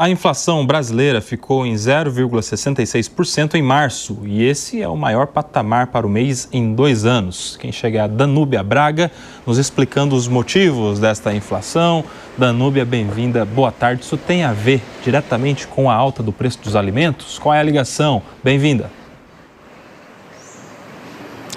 A inflação brasileira ficou em 0,66% em março e esse é o maior patamar para o mês em 2 anos. Quem chega é a Danúbia Braga, nos explicando os motivos desta inflação. Danúbia, bem-vinda, boa tarde. Isso tem a ver diretamente com a alta do preço dos alimentos? Qual é a ligação? Bem-vinda.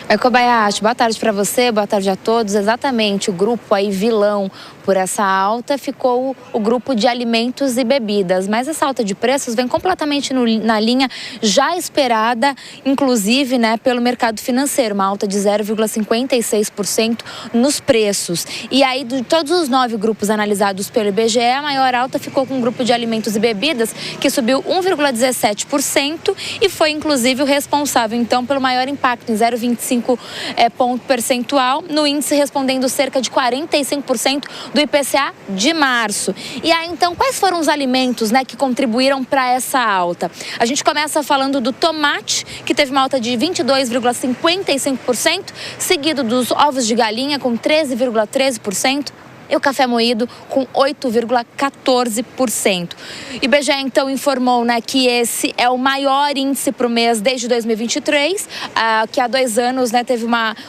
Oi, Kobayashi, boa tarde para você, boa tarde a todos. Exatamente, o grupo aí vilão por essa alta ficou o grupo de alimentos e bebidas. Mas essa alta de preços vem completamente na linha já esperada, inclusive, pelo mercado financeiro, uma alta de 0,56% nos preços. E aí, de todos os 9 grupos analisados pelo IBGE, a maior alta ficou com o grupo de alimentos e bebidas, que subiu 1,17% e foi, inclusive, o responsável, então, pelo maior impacto, em 0,25 ponto percentual, no índice respondendo cerca de 45% do IPCA de março. E aí, então, quais foram os alimentos, que contribuíram para essa alta? A gente começa falando do tomate, que teve uma alta de 22,55%, seguido dos ovos de galinha, com 13,13%. E o café moído com 8,14%. O IBGE, então, informou que esse é o maior índice para o mês desde 2023, que há 2 anos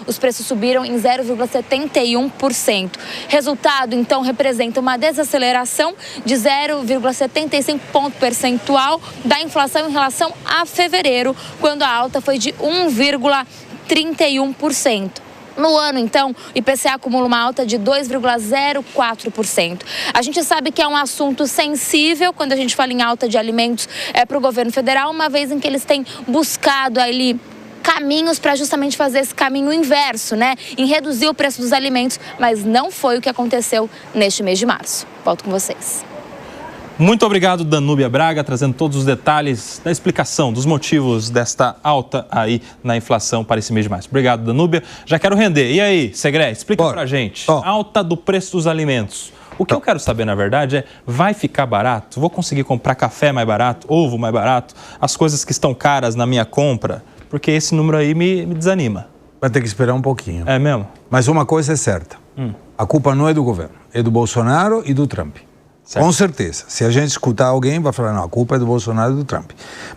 os preços subiram em 0,71%. Resultado, então, representa uma desaceleração de 0,75 ponto percentual da inflação em relação a fevereiro, quando a alta foi de 1,31%. No ano, então, o IPCA acumula uma alta de 2,04%. A gente sabe que é um assunto sensível quando a gente fala em alta de alimentos para o governo federal, uma vez em que eles têm buscado ali caminhos para justamente fazer esse caminho inverso, em reduzir o preço dos alimentos, mas não foi o que aconteceu neste mês de março. Volto com vocês. Muito obrigado, Danúbia Braga, trazendo todos os detalhes da explicação dos motivos desta alta aí na inflação para esse mês de março. Obrigado, Danúbia. Já quero render. E aí, Segré, explica pra gente. Alta do preço dos alimentos. O que eu quero saber, na verdade, é: vai ficar barato? Vou conseguir comprar café mais barato, ovo mais barato, as coisas que estão caras na minha compra? Porque esse número aí me desanima. Vai ter que esperar um pouquinho. É mesmo? Mas uma coisa é certa. A culpa não é do governo, é do Bolsonaro e do Trump. Certo. Com certeza. Se a gente escutar alguém, vai falar, não, a culpa é do Bolsonaro e do Trump.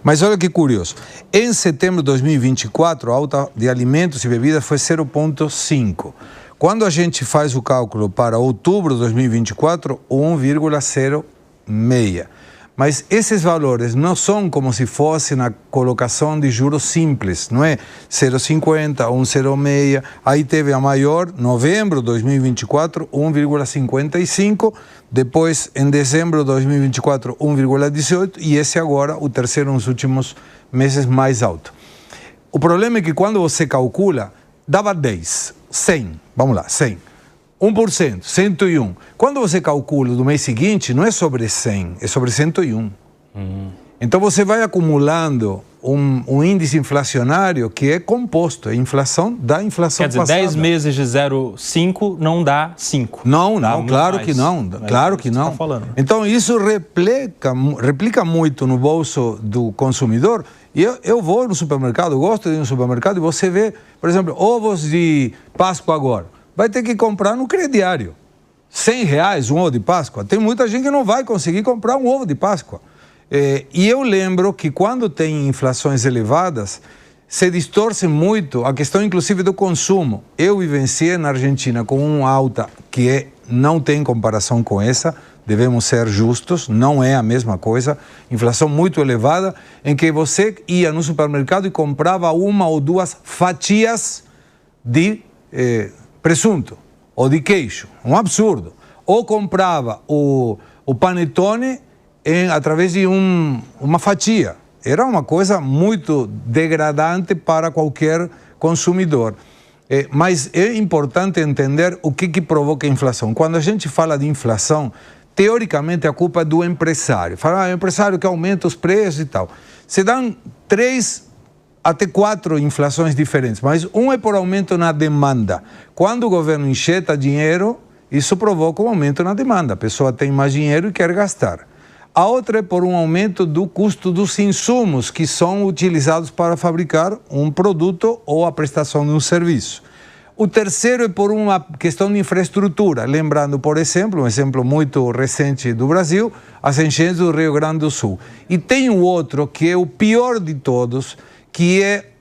Mas olha que curioso. Em setembro de 2024, a alta de alimentos e bebidas foi 0,5. Quando a gente faz o cálculo para outubro de 2024, 1,06. Mas esses valores não são como se fosse na colocação de juros simples, não é 0,50, 1,06. Aí teve a maior, novembro de 2024, 1,55. Depois, em dezembro de 2024, 1,18. E esse agora, o terceiro nos últimos meses mais alto. O problema é que quando você calcula, dava 10, 100, vamos lá, 100. 1%, 101. Quando você calcula do mês seguinte, não é sobre 100, é sobre 101. Então você vai acumulando um índice inflacionário que é composto, é inflação da inflação passada. Quer dizer, 10 meses de 0,5 não dá 5. Não, claro que não, claro que não. Então isso replica muito no bolso do consumidor. E eu vou no supermercado, gosto de ir no supermercado, e você vê, por exemplo, ovos de Páscoa agora. Vai ter que comprar no crediário. R$100 um ovo de Páscoa. Tem muita gente que não vai conseguir comprar um ovo de Páscoa. E eu lembro que quando tem inflações elevadas, se distorce muito a questão, inclusive, do consumo. Eu vivenciei na Argentina com uma alta que não tem comparação com essa, devemos ser justos, não é a mesma coisa. Inflação muito elevada, em que você ia no supermercado e comprava 1 ou 2 fatias de presunto ou de queijo, um absurdo. Ou comprava o panetone através de uma fatia. Era uma coisa muito degradante para qualquer consumidor. Mas é importante entender o que provoca a inflação. Quando a gente fala de inflação, teoricamente a culpa é do empresário. Fala, o empresário que aumenta os preços e tal. Se dão 3 até 4 inflações diferentes, mas um é por aumento na demanda. Quando o governo injeta dinheiro, isso provoca um aumento na demanda. A pessoa tem mais dinheiro e quer gastar. A outra é por um aumento do custo dos insumos que são utilizados para fabricar um produto ou a prestação de um serviço. O terceiro é por uma questão de infraestrutura. Lembrando, por exemplo, um exemplo muito recente do Brasil, as enchentes do Rio Grande do Sul. E tem o outro, que é o pior de todos, que é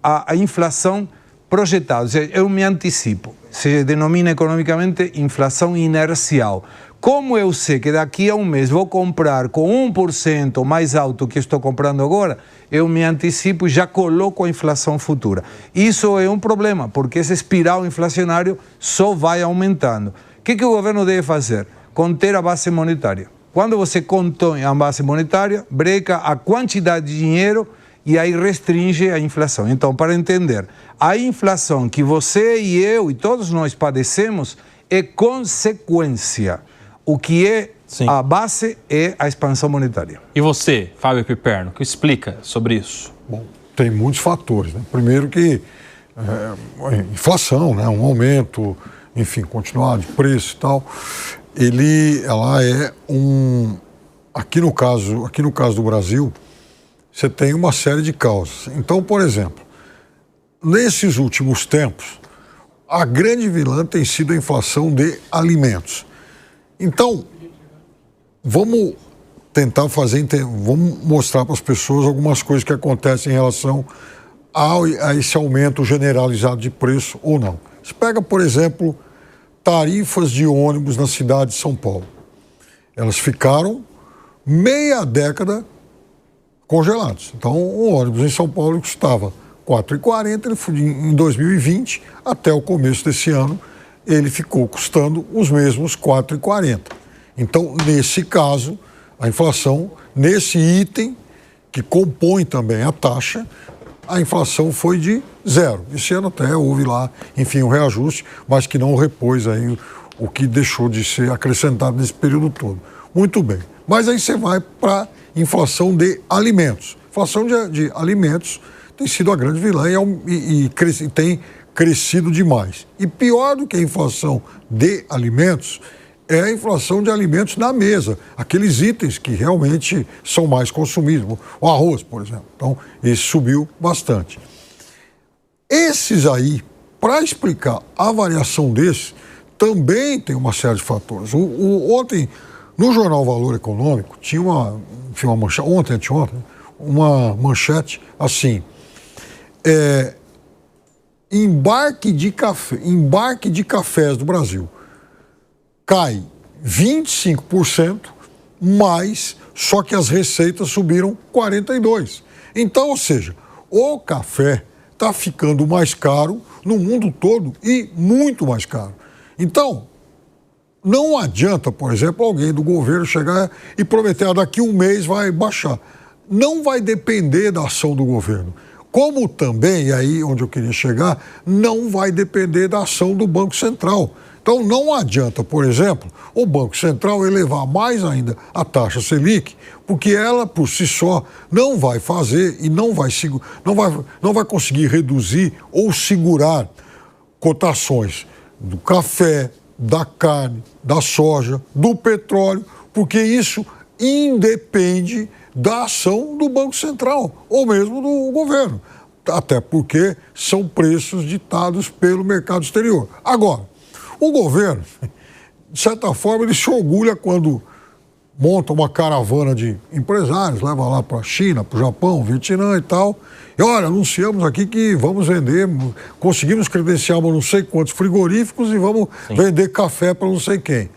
a inflação projetada. Ou seja, eu me antecipo. Se denomina economicamente inflação inercial. Como eu sei que daqui a um mês vou comprar com 1% mais alto que estou comprando agora, eu me antecipo e já coloco a inflação futura. Isso é um problema, porque esse espiral inflacionário só vai aumentando. O que o governo deve fazer? Conter a base monetária. Quando você contém a base monetária, breca a quantidade de dinheiro e aí restringe a inflação. Então, para entender, a inflação que você e eu e todos nós padecemos é consequência. O que é a base é a expansão monetária. E você, Fábio Piperno, que explica sobre isso? Bom, tem muitos fatores, né? Primeiro que a inflação, né? Um aumento, enfim, continuado de preço e tal, ela é aqui no caso do Brasil, você tem uma série de causas. Então, por exemplo, nesses últimos tempos, a grande vilã tem sido a inflação de alimentos. Então, vamos tentar vamos mostrar para as pessoas algumas coisas que acontecem em relação a esse aumento generalizado de preço ou não. Você pega, por exemplo, tarifas de ônibus na cidade de São Paulo. Elas ficaram meia década congeladas. Então, o ônibus em São Paulo custava R$ 4,40, em 2020, até o começo desse ano, ele ficou custando os mesmos R$ 4,40. Então, nesse caso, a inflação, nesse item, que compõe também a taxa, a inflação foi de zero. Esse ano até houve lá, enfim, um reajuste, mas que não repôs aí o que deixou de ser acrescentado nesse período todo. Muito bem. Mas aí você vai para a inflação de alimentos. Inflação de alimentos tem sido a grande vilã e tem crescido demais. E pior do que a inflação de alimentos é a inflação de alimentos na mesa, aqueles itens que realmente são mais consumidos, o arroz, por exemplo. Então, esse subiu bastante. Esses aí, para explicar a variação desses, também tem uma série de fatores. Ontem, no jornal Valor Econômico, tinha uma manchete, anteontem, uma manchete assim, embarque de cafés do Brasil cai 25%, mas só que as receitas subiram 42%. Então, ou seja, o café está ficando mais caro no mundo todo e muito mais caro. Então, não adianta, por exemplo, alguém do governo chegar e prometer daqui a um mês vai baixar. Não vai depender da ação do governo. Como também, e aí onde eu queria chegar, não vai depender da ação do Banco Central. Então não adianta, por exemplo, o Banco Central elevar mais ainda a taxa Selic, porque ela por si só não vai fazer e não vai conseguir reduzir ou segurar cotações do café, da carne, da soja, do petróleo, porque isso independe da ação do Banco Central ou mesmo do governo, até porque são preços ditados pelo mercado exterior. Agora, o governo, de certa forma, ele se orgulha quando monta uma caravana de empresários, leva lá para a China, para o Japão, Vietnã e tal, e olha, anunciamos aqui que vamos vender, conseguimos credenciar não sei quantos frigoríficos e vamos vender café para não sei quem.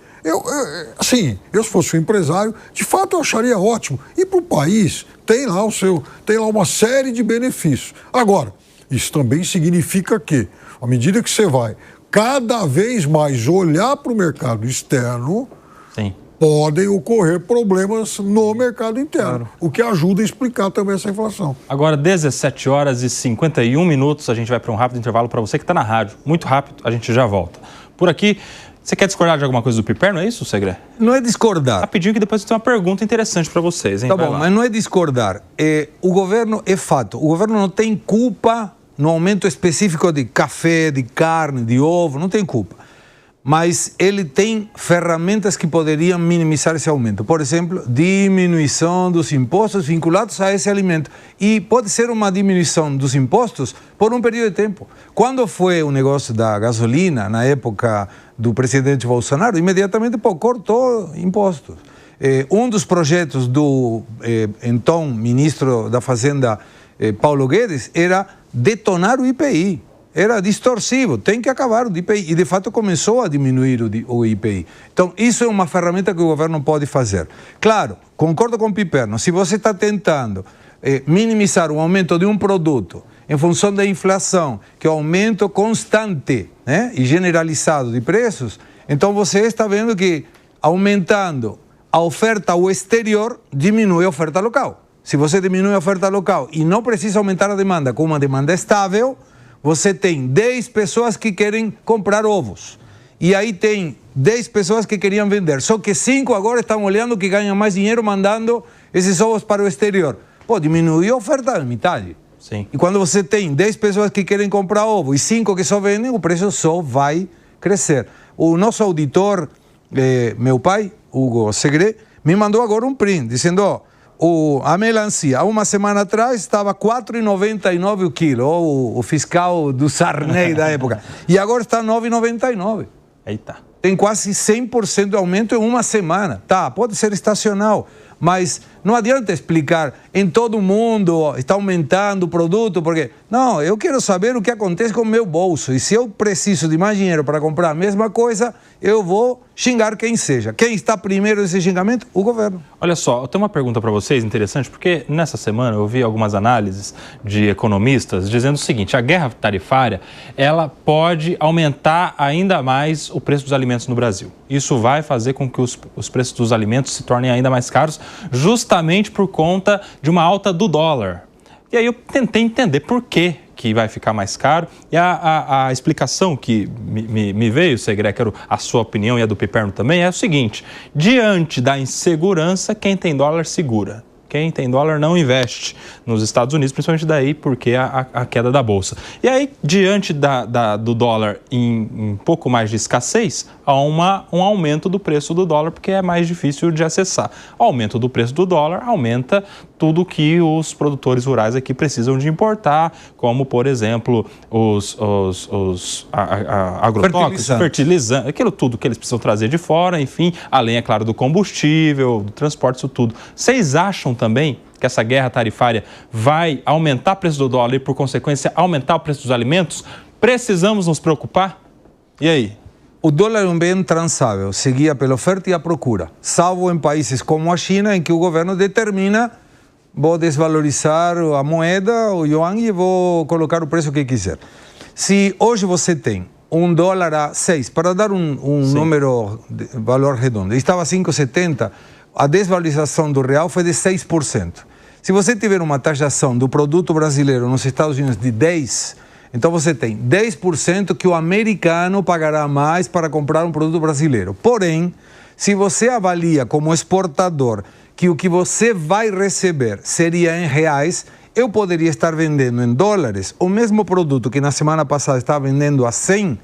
Se fosse um empresário, de fato eu acharia ótimo. E para o país tem lá uma série de benefícios. Agora, isso também significa que, à medida que você vai cada vez mais olhar para o mercado externo, podem ocorrer problemas no mercado interno, o que ajuda a explicar também essa inflação. Agora, 17h51, a gente vai para um rápido intervalo para você que está na rádio. Muito rápido, a gente já volta. Por aqui, você quer discordar de alguma coisa do Piperno, é isso, Segré? Não é discordar. Rapidinho que depois tem uma pergunta interessante para vocês, hein? Tá bom, mas não é discordar. O governo, é fato, o governo não tem culpa no aumento específico de café, de carne, de ovo, não tem culpa. mas ele tem ferramentas que poderiam minimizar esse aumento. Por exemplo, diminuição dos impostos vinculados a esse alimento. E pode ser uma diminuição dos impostos por um período de tempo. Quando foi o negócio da gasolina, na época do presidente Bolsonaro, imediatamente cortou impostos. Um dos projetos do então ministro da Fazenda, Paulo Guedes, era detonar o IPI. Era distorsivo, tem que acabar o IPI. E, de fato, começou a diminuir o IPI. Então, isso é uma ferramenta que o governo pode fazer. Claro, concordo com o Piperno, se você está tentando minimizar o aumento de um produto em função da inflação, que é um aumento constante, né, e generalizado de preços, então você está vendo que, aumentando a oferta ao exterior, diminui a oferta local. Se você diminui a oferta local e não precisa aumentar a demanda com uma demanda estável, você tem 10 pessoas que querem comprar ovos. E aí tem 10 pessoas que queriam vender. Só que 5 agora estão olhando que ganham mais dinheiro mandando esses ovos para o exterior. Pô, diminuiu a oferta da metade. Sim. E quando você tem 10 pessoas que querem comprar ovo e 5 que só vendem, o preço só vai crescer. O nosso auditor, meu pai, Hugo Segre, me mandou agora um print, dizendo... a melancia, há uma semana atrás, estava R$ 4,99 o quilo, o fiscal do Sarney da época. E agora está R$ 9,99. Eita. Tem quase 100% de aumento em uma semana. Tá, pode ser estacional, mas não adianta explicar em todo mundo está aumentando o produto, porque... Não, eu quero saber o que acontece com o meu bolso. E se eu preciso de mais dinheiro para comprar a mesma coisa, eu vou xingar quem seja. Quem está primeiro nesse xingamento? O governo. Olha só, eu tenho uma pergunta para vocês interessante, porque nessa semana eu vi algumas análises de economistas dizendo o seguinte: a guerra tarifária, ela pode aumentar ainda mais o preço dos alimentos no Brasil. Isso vai fazer com que os preços dos alimentos se tornem ainda mais caros, justamente por conta de uma alta do dólar. E aí eu tentei entender por que vai ficar mais caro. E a explicação que me veio, Segre, quero a sua opinião e a do Piperno também, é o seguinte: diante da insegurança, quem tem dólar segura. Quem tem dólar não investe nos Estados Unidos, principalmente daí porque a queda da Bolsa. E aí, diante do dólar em pouco mais de escassez, há um aumento do preço do dólar, porque é mais difícil de acessar. O aumento do preço do dólar aumenta tudo que os produtores rurais aqui precisam de importar, como, por exemplo, os agrotóxicos, fertilizantes, aquilo tudo que eles precisam trazer de fora, enfim, além, é claro, do combustível, do transporte, isso tudo. Vocês acham também que essa guerra tarifária vai aumentar o preço do dólar e, por consequência, aumentar o preço dos alimentos? Precisamos nos preocupar? E aí? O dólar é um bem transável, seguia pela oferta e a procura, salvo em países como a China, em que o governo determina: vou desvalorizar a moeda, o yuan, e vou colocar o preço que quiser. Se hoje você tem um dólar a 6, para dar um número, valor redondo, estava a 5,70, a desvalorização do real foi de 6%. Se você tiver uma taxação do produto brasileiro nos Estados Unidos de 10%, então você tem 10% que o americano pagará mais para comprar um produto brasileiro. Porém, se você avalia como exportador que o que você vai receber seria em reais, eu poderia estar vendendo em dólares o mesmo produto que na semana passada estava vendendo a 100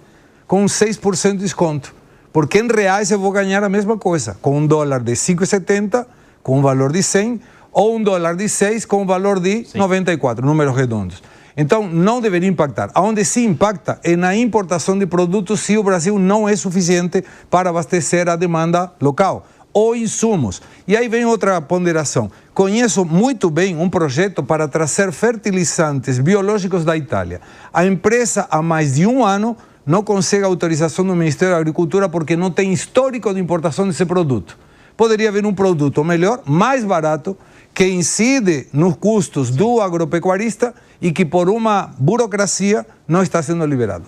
com 6% de desconto. Porque em reais eu vou ganhar a mesma coisa, com um dólar de 5,70, com um valor de 100, ou um dólar de 6 com um valor de 94, números redondos. Então, não deveria impactar. Onde se impacta é na importação de produtos se o Brasil não é suficiente para abastecer a demanda local, ou insumos. E aí vem outra ponderação. Conheço muito bem um projeto para trazer fertilizantes biológicos da Itália. A empresa, há mais de um ano, não consegue autorização do Ministério da Agricultura porque não tem histórico de importação desse produto. Poderia haver um produto melhor, mais barato, que incide nos custos do agropecuarista e que por uma burocracia não está sendo liberado.